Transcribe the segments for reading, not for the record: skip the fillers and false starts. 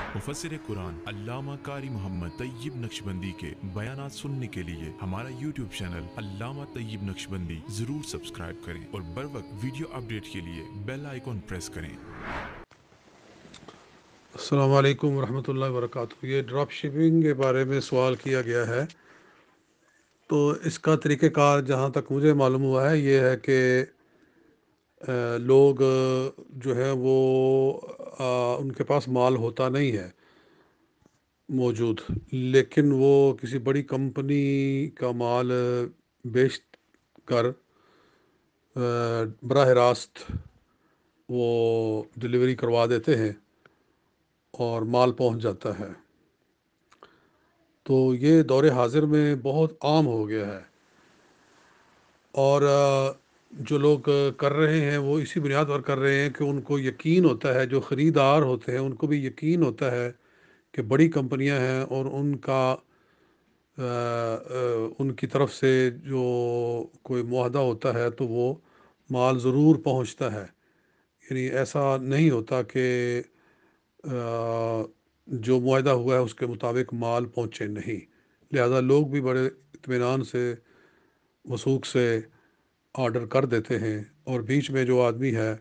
मुफस्सिर कुरान अल्लामा कारी मोहम्मद तैयब नक्शबंदी के बयानात सुनने के लिए हमारा यूट्यूब चैनल अल्लामा तैयब नक्शबंदी जरूर सब्सक्राइब करें और बर वक्त वीडियो अपडेट के लिए बेल आइकॉन प्रेस करें। अस्सलाम वालेकुम वरहमतुल्लाहि वबरकातुहू। ये ड्रॉप शिपिंग के बारे में सवाल किया गया है। तो इसका तरीक़ेकार जहाँ तक मुझे मालूम हुआ है ये है कि लोग जो है वो उनके पास माल होता नहीं है मौजूद, लेकिन वो किसी बड़ी कंपनी का माल बेच कर बराह रास्त वो डिलीवरी करवा देते हैं और माल पहुंच जाता है। तो ये दौर हाज़िर में बहुत आम हो गया है और जो लोग कर रहे हैं वो इसी बुनियाद पर कर रहे हैं कि उनको यकीन होता है, जो ख़रीदार होते हैं उनको भी यकीन होता है कि बड़ी कंपनियां हैं और उनका उनकी तरफ से जो कोई मुआहदा होता है तो वो माल ज़रूर पहुंचता है। यानी ऐसा नहीं होता कि जो मुआहदा हुआ है उसके मुताबिक माल पहुंचे नहीं। लिहाजा लोग भी बड़े इत्मीनान से वसूख से ऑर्डर कर देते हैं और बीच में जो आदमी है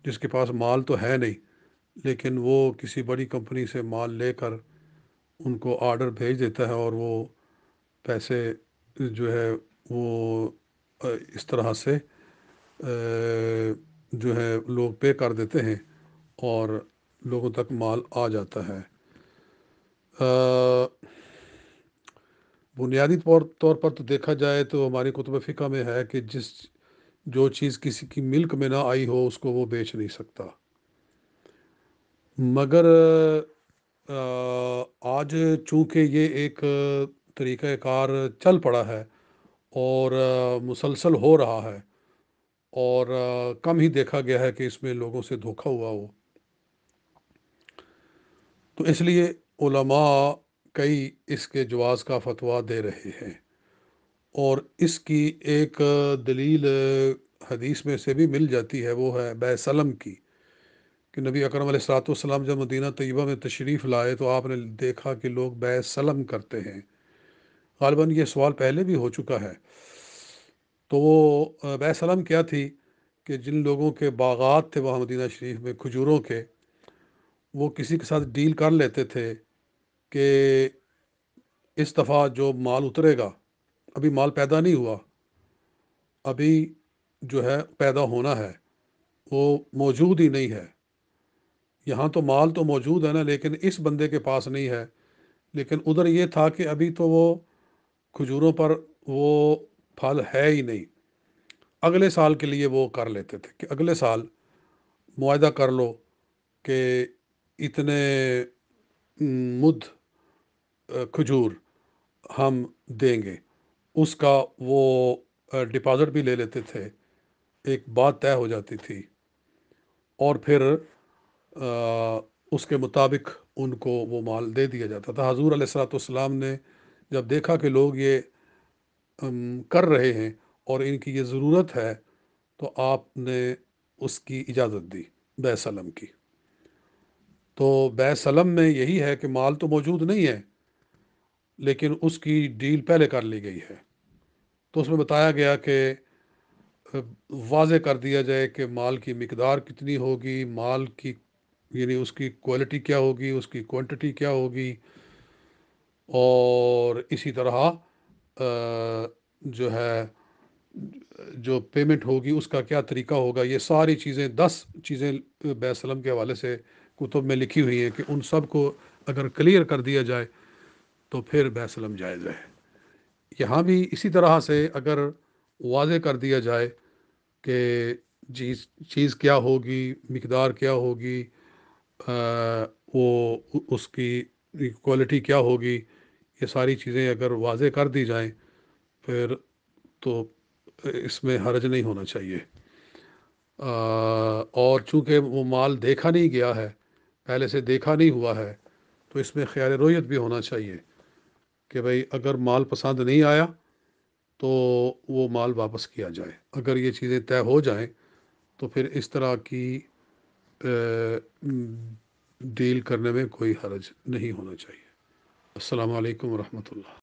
जिसके पास माल तो है नहीं लेकिन वो किसी बड़ी कंपनी से माल लेकर उनको ऑर्डर भेज देता है और वो पैसे जो है वो इस तरह से जो है लोग पे कर देते हैं और लोगों तक माल आ जाता है। बुनियादी तौर पर तो देखा जाए तो हमारी कुतुब फ़िक़्ह में है कि जो चीज़ किसी की मिल्क में ना आई हो उसको वो बेच नहीं सकता। मगर आज चूँकि ये एक तरीक़ाकार चल पड़ा है और मुसलसल हो रहा है और कम ही देखा गया है कि इसमें लोगों से धोखा हुआ हो, तो इसलिए उलमा कई इसके जवाज़ का फ़तवा दे रहे हैं। और इसकी एक दलील हदीस में से भी मिल जाती है, वो है बै सलम की, कि नबी अकरम अलैहिस्सलाम जब मदीना तैयबा में तशरीफ़ लाए तो आपने देखा कि लोग बै सलम करते हैं। ग़ालिबन ये सवाल पहले भी हो चुका है। तो वो बै सलम क्या थी कि जिन लोगों के बागात थे वहाँ मदीना शरीफ में खजूरों के, वो किसी के साथ डील कर लेते थे कि इस दफ़ा जो माल उतरेगा, अभी माल पैदा नहीं हुआ, अभी जो है पैदा होना है, वो मौजूद ही नहीं है। यहाँ तो माल तो मौजूद है ना, लेकिन इस बंदे के पास नहीं है। लेकिन उधर ये था कि अभी तो वो खजूरों पर वो फल है ही नहीं। अगले साल के लिए वो कर लेते थे कि अगले साल मुआहदा कर लो कि इतने मुद्द खजूर हम देंगे। उसका वो डिपॉज़िट भी ले लेते थे, एक बात तय हो जाती थी और फिर उसके मुताबिक उनको वो माल दे दिया जाता था। हज़ूर अलैहिस्सलाम ने जब देखा कि लोग ये कर रहे हैं और इनकी ये ज़रूरत है, तो आपने उसकी इजाज़त दी बै सलम की। तो बै सलम में यही है कि माल तो मौजूद नहीं है लेकिन उसकी डील पहले कर ली गई है। तो उसमें बताया गया कि वाज़े कर दिया जाए कि माल की मिकदार कितनी होगी, माल की यानी उसकी क्वालिटी क्या होगी, उसकी क्वांटिटी क्या होगी, और इसी तरह जो है जो पेमेंट होगी उसका क्या तरीका होगा। ये सारी चीज़ें 10 चीज़ें बैसलम के हवाले से कुतुब में लिखी हुई हैं कि उन सब को अगर क्लियर कर दिया जाए तो फिर बैसलम जायज़ है। यहाँ भी इसी तरह से अगर वाज़े कर दिया जाए कि चीज़ क्या होगी, मिकदार क्या होगी, वो उसकी क्वालिटी क्या होगी, ये सारी चीज़ें अगर वाज़े कर दी जाएं फिर तो इसमें हर्ज नहीं होना चाहिए। और चूँकि वो माल देखा नहीं गया है, पहले से देखा नहीं हुआ है, तो इसमें ख़याल रोयत भी होना चाहिए कि भाई अगर माल पसंद नहीं आया तो वो माल वापस किया जाए। अगर ये चीज़ें तय हो जाएं तो फिर इस तरह की ڈیل کرنے میں کوئی حرج نہیں ہونا چاہیے۔ السلام علیکم ورحمۃ اللہ۔